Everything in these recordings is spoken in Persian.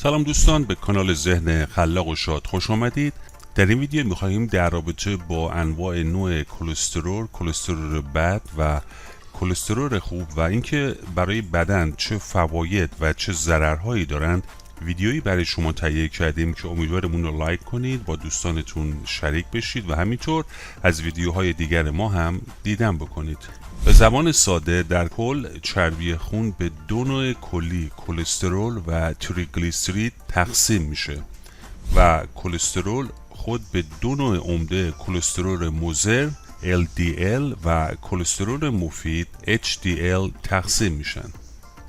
سلام دوستان، به کانال ذهن خلاق و شاد خوش آمدید. در این ویدیو می‌خواهیم در رابطه با انواع نوع کلسترول بد و کلسترول خوب و اینکه برای بدن چه فواید و چه ضررهایی دارند ویدیویی برای شما تهیه کردیم که امیدوارم اون رو لایک کنید، با دوستانتون شریک بشید و همینطور از ویدیوهای دیگر ما هم دیدن بکنید. به زبان ساده در کل چربی خون به دو نوع کلی کلسترول و تریگلیسیرید تقسیم میشه و کلسترول خود به دو نوع عمده کلسترول مضر LDL و کلسترول مفید HDL تقسیم میشن.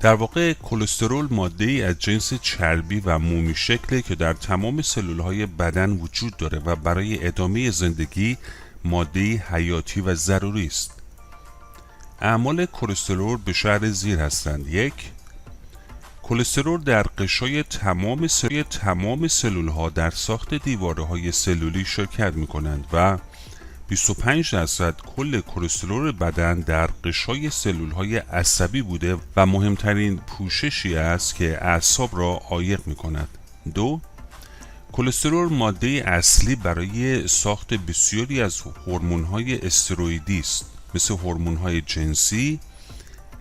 در واقع کلسترول ماده ای از جنس چربی و مومی شکله که در تمام سلول های بدن وجود داره و برای ادامه زندگی ماده حیاتی و ضروری است. اعمال کلسترول به شرح زیر هستند: 1. کلسترول در غشای تمام سلول ها در ساخت دیواره های سلولی شرکت می کنند و 25% کل کلسترول بدن در غشای سلول های عصبی بوده و مهمترین پوششی است که اعصاب را عایق می کند. 2. کلسترول ماده اصلی برای ساخت بسیاری از هورمون های استروئیدی است، مثل هورمون های جنسی،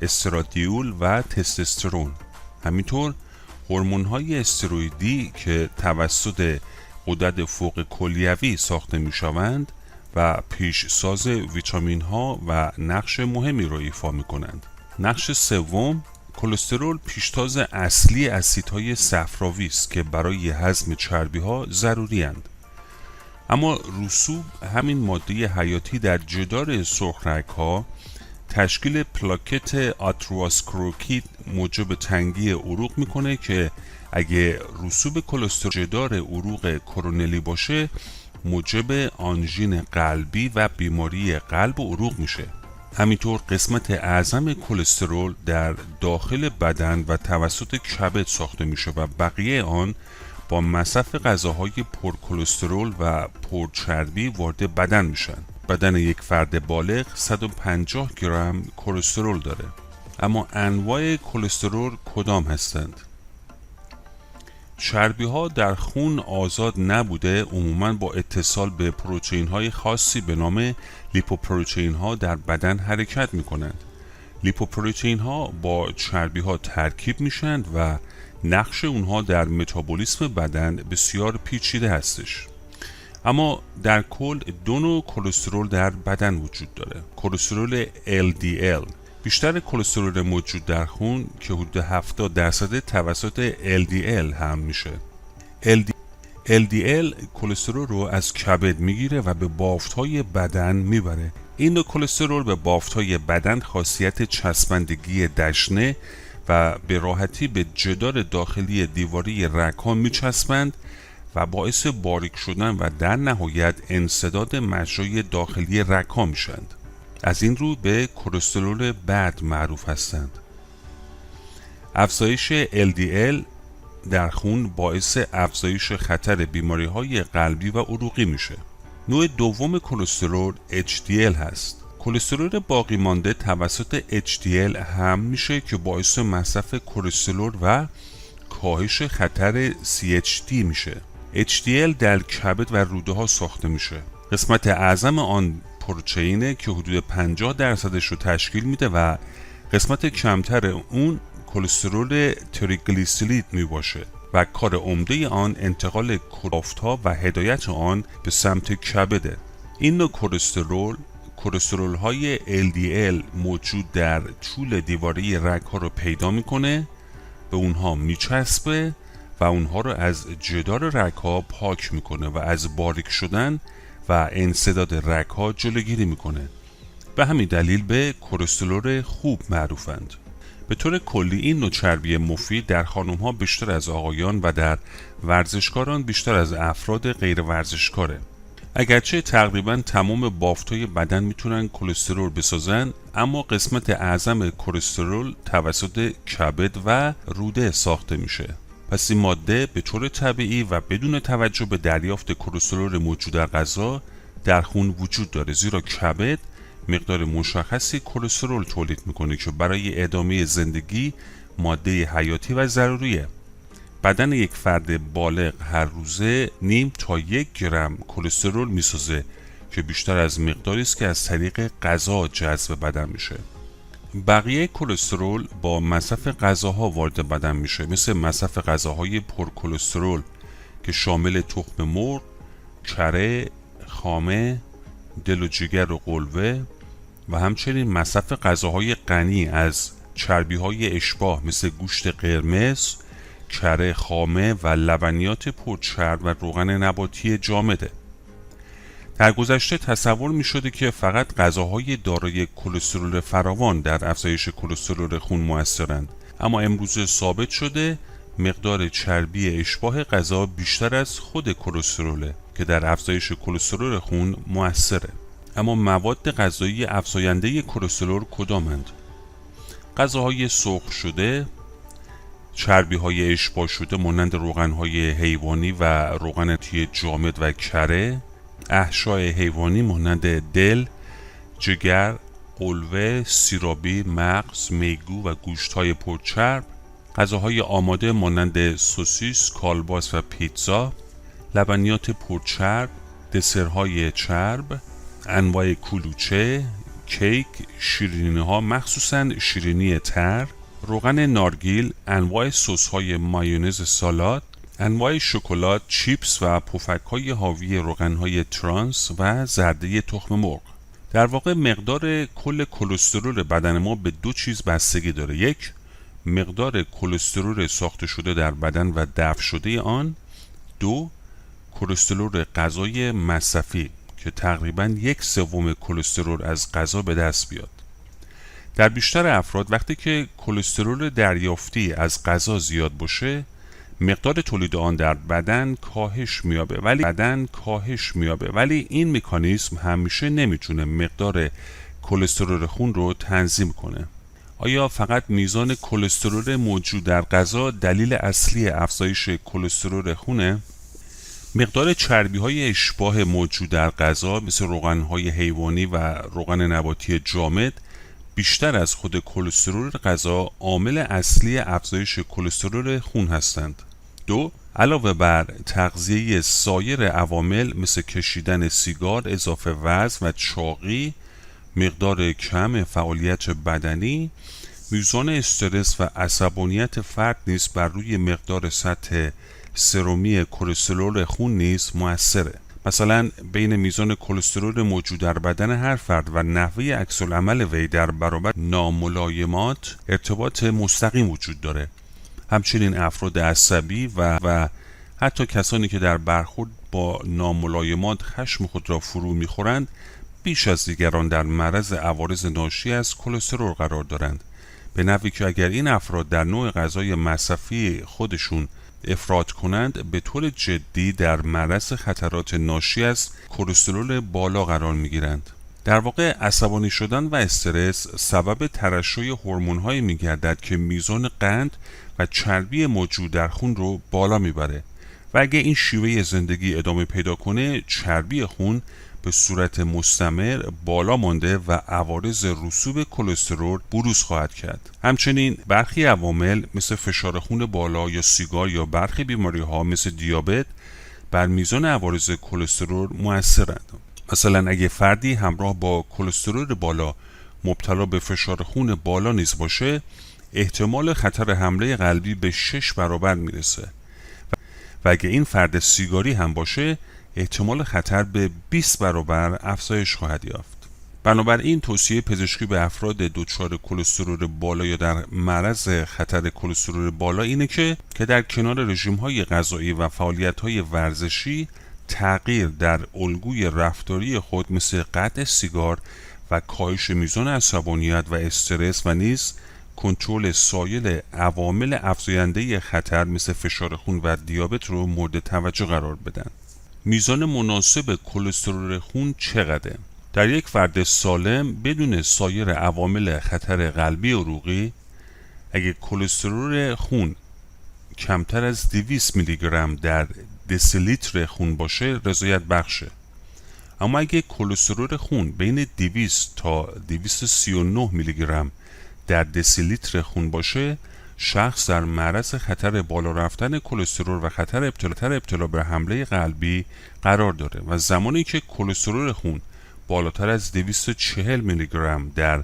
استرادیول و تستوسترون. همینطور هورمون های استروئیدی که توسط غدد فوق کلیوی ساخته می شوند و پیشساز ویتامین ها و نقش مهمی را ایفا می کنند. نقش سوم، کلسترول پیشتاز اصلی اسیدهای صفراوی است که برای هضم چربی ها ضروری اند. اما رسوب همین ماده حیاتی در جدار سرخرگ ها تشکیل پلاکت آترواسکلروکید موجب تنگی عروق میکنه که اگه رسوب کلسترول جدار عروق کرونلی باشه موجب آنژین قلبی و بیماری قلب و عروق میشه. همینطور قسمت اعظم کلسترول در داخل بدن و توسط کبد ساخته میشه و بقیه آن با مصرف غذاهای پرکلسترول و پرچربی وارد بدن میشن. بدن یک فرد بالغ 150 گرم کلسترول داره. اما انواع کلسترول کدام هستند؟ چربی ها در خون آزاد نبوده عموماً با اتصال به پروتئین های خاصی به نام لیپوپروتئین ها در بدن حرکت می کنند. لیپوپروتئین ها با چربی ها ترکیب میشن و نقش اونها در متابولیسم بدن بسیار پیچیده هستش. اما در کل دو نوع کلسترول در بدن وجود داره: کلسترول LDL. بیشتر کلسترول موجود در خون که حدود 70% توسط LDL هم میشه. LDL کلسترول رو از کبد میگیره و به بافت‌های بدن میبره. این نوع کلسترول به بافت‌های بدن خاصیت چسبندگی دشنه و به راحتی به جدار داخلی دیواری رگ‌ها میچسبند و باعث باریک شدن و در نهایت انسداد مجرای داخلی رگ‌ها میشند. از این رو به کلسترول بد معروف هستند. افزایش LDL در خون باعث افزایش خطر بیماری‌های قلبی و عروقی میشه. نوع دوم کلسترول HDL هست. کلسترول باقی مانده توسط HDL هم میشه که باعث مصرف کلسترول و کاهش خطر CHD میشه. HDL در کبد و روده ها ساخته میشه. قسمت اعظم آن پروتئینه که حدود 50% رو تشکیل میده و قسمت کمتر اون کلسترول تریگلیسیرید میباشه و کار عمده آن انتقال کلافت‌ها و هدایت آن به سمت کبده. این نوع کلسترول های LDL موجود در طول دیواره رگ ها رو پیدا میکنه، به اونها میچسبه و اونها رو از جدار رگ ها پاک میکنه و از باریک شدن و انسداد رگ ها جلوگیری میکنه. به همین دلیل به کلسترول خوب معروفند. به طور کلی این نوع چربی مفید در خانم ها بیشتر از آقایان و در ورزشکاران بیشتر از افراد غیر ورزشکاره. اگرچه تقریبا تمام بافت‌های بدن میتونن کلسترول بسازن، اما قسمت اعظم کلسترول توسط کبد و روده ساخته میشه. پس این ماده به طور طبیعی و بدون توجه به دریافت کلسترول موجود در غذا در خون وجود داره، زیرا کبد مقدار مشخصی کلسترول تولید میکنه که برای ادامه زندگی ماده حیاتی و ضروریه. بدن یک فرد بالغ هر روزه نیم تا 1 گرم کلسترول میسازه که بیشتر از مقداری است که از طریق غذا جذب بدن میشه. بقیه کلسترول با مصرف غذاها وارد بدن میشه، مثل مصرف غذاهای پرکلسترول که شامل تخم مرغ، کره، خامه، دل و جگر و قلوه و همچنین مصرف غذاهای غنی از چربیهای اشباح مثل گوشت قرمز، کره خامه و لبنیات پرچرب و روغن نباتی جامده. در گذشته تصور می شده که فقط غذاهای دارای کلسترول فراوان در افزایش کلسترول خون مؤثرند، اما امروزه ثابت شده مقدار چربی اشباح غذا بیشتر از خود کلستروله که در افزایش کلسترول خون مؤثره. اما مواد غذایی افزاینده کلسترول کدامند؟ غذاهای سرخ شده، چربی‌های اشباع شده مانند روغن‌های حیوانی و روغن نباتی جامد و کره، احشای حیوانی مانند دل، جگر، قلوه، سیرابی، مغز، میگو و گوشت‌های پرچرب، غذاهای آماده مانند سوسیس، کالباس و پیتزا، لبنیات پرچرب، دسرهای چرب، انواع کلوچه، کیک، شیرینی‌ها مخصوصاً شیرینی تر، روغن نارگیل، انواع سس‌های مایونز سالاد، انواع شکلات، چیپس و پفک‌های حاوی روغن‌های ترانس و زرده تخم مرغ. در واقع مقدار کل کلسترول بدن ما به 2 چیز بستگی داره. 1. مقدار کلسترول ساخته شده در بدن و دفع شده آن. 2. کلسترول غذای مصرفی که تقریباً 1/3 کلسترول از غذا به دست بیاد. در بیشتر افراد وقتی که کلسترول دریافتی از غذا زیاد باشه، مقدار تولید آن در بدن کاهش میابه ولی این مکانیزم همیشه نمیتونه مقدار کلسترول خون رو تنظیم کنه. آیا فقط میزان کلسترول موجود در غذا دلیل اصلی افزایش کلسترول خونه؟ مقدار چربی‌های اشباح موجود در غذا مثل روغن‌های حیوانی و روغن نباتی جامد بیشتر از خود کلسترول غذا عامل اصلی افزایش کلسترول خون هستند. 2. علاوه بر تغذیه سایر عوامل مثل کشیدن سیگار، اضافه وزن و چاقی، مقدار کم فعالیت بدنی، میزان استرس و عصبانیت فرد نیز بر روی مقدار سطح سرمی کلسترول خون نیز مؤثره. مثلا بین میزان کلسترول موجود در بدن هر فرد و نحوه عکس‌العمل وی در برابر ناملایمات ارتباط مستقیم وجود داره. همچنین افراد عصبی و حتی کسانی که در برخورد با ناملایمات خشم خود را فرو میخورند بیش از دیگران در معرض عوارض ناشی از کلسترول قرار دارند، به نحوی که اگر این افراد در نوع غذای مصرفی خودشون افراط کنند به طور جدی در معرض خطرات ناشی از کلسترول بالا قرار میگیرند. در واقع عصبانی شدن و استرس سبب ترشح هورمون‌هایی میگردد که میزان قند و چربی موجود در خون رو بالا میبره و اگه این شیوه زندگی ادامه پیدا کنه چربی خون به صورت مستمر بالا مانده و عوارض رسوب کلسترول بروز خواهد کرد. همچنین برخی عوامل مثل فشار خون بالا یا سیگار یا برخی بیماری‌ها مثل دیابت بر میزان عوارض کلسترول مؤثرند. مثلا اگه فردی همراه با کلسترول بالا مبتلا به فشار خون بالا نیز باشه، احتمال خطر حمله قلبی به 6 برابر میرسه و اگه این فرد سیگاری هم باشه احتمال خطر به 20 برابر افزایش خواهد یافت. بنابراین توصیه پزشکی به افراد دچار کلسترول بالا یا در معرض خطر کلسترول بالا اینه که در کنار رژیم‌های غذایی و فعالیت‌های ورزشی تغییر در الگوی رفتاری خود مثل قطع سیگار و کاهش میزان عصبانیت و استرس و نیز کنترل سایر عوامل افزاینده خطر مثل فشار خون و دیابت رو مورد توجه قرار بدن. میزان مناسب کلسترول خون چقدره؟ در یک فرد سالم بدون سایر عوامل خطر قلبی و عروقی اگه کلسترول خون کمتر از 200 میلی گرم در دسیلیتر خون باشه رضایت بخشه. اما اگه کلسترول خون بین 200 تا 239 میلی گرم در دسیلیتر خون باشه شخص در معرض خطر بالا رفتن کلسترول و خطر ابتلا به حمله قلبی قرار داره و زمانی که کلسترول خون بالاتر از 240 میلی گرم در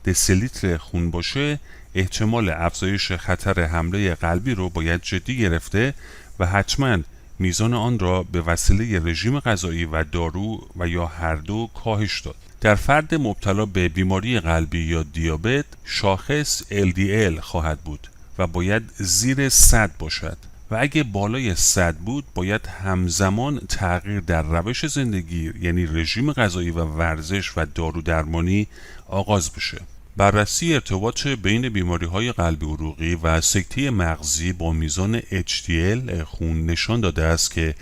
دسیلیتر خون باشه، احتمال افزایش خطر حمله قلبی رو باید جدی گرفته و حتما میزان آن را به وسیله رژیم غذایی و دارو و یا هر دو کاهش داد. در فرد مبتلا به بیماری قلبی یا دیابت شاخص LDL خواهد بود و باید زیر 100 باشد و اگه بالای 100 بود باید همزمان تغییر در روش زندگی یعنی رژیم غذایی و ورزش و دارو درمانی آغاز بشه. بررسی ارتباط بین بیماری‌های قلبی عروقی و سکته مغزی با میزان HDL خون نشان داده است که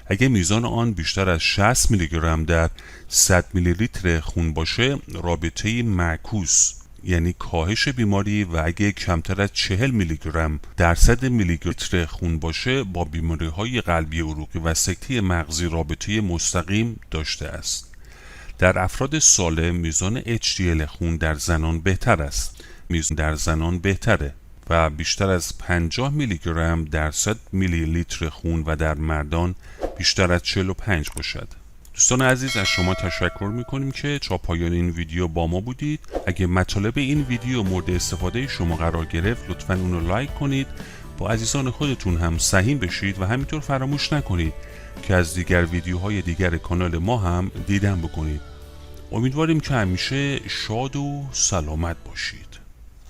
اگر میزان آن بیشتر از 60 میلی گرم در 100 میلی لیتر خون باشه، رابطه معکوس یعنی کاهش بیماری و اگه کمتر از 40 میلی گرم در 100 میلی لیتر خون باشه با بیماری‌های قلبی عروقی و سکته مغزی رابطه مستقیم داشته است. در افراد سالم میزان HDL خون در زنان بهتر است. میزان در زنان بهتره و بیشتر از 50 میلی گرم در 100 میلی لیتر خون و در مردان بیشتر از 45 باشد. دوستان عزیز، از شما تشکر میکنیم که تا پایان این ویدیو با ما بودید. اگه مطالب این ویدیو مورد استفاده شما قرار گرفت لطفاً اون رو لایک کنید، با عزیزان خودتون هم سهیم بشید و همینطور فراموش نکنید که از دیگر ویدیوهای دیگر کانال ما هم دیدن بکنید. امیدواریم که همیشه شاد و سلامت باشید.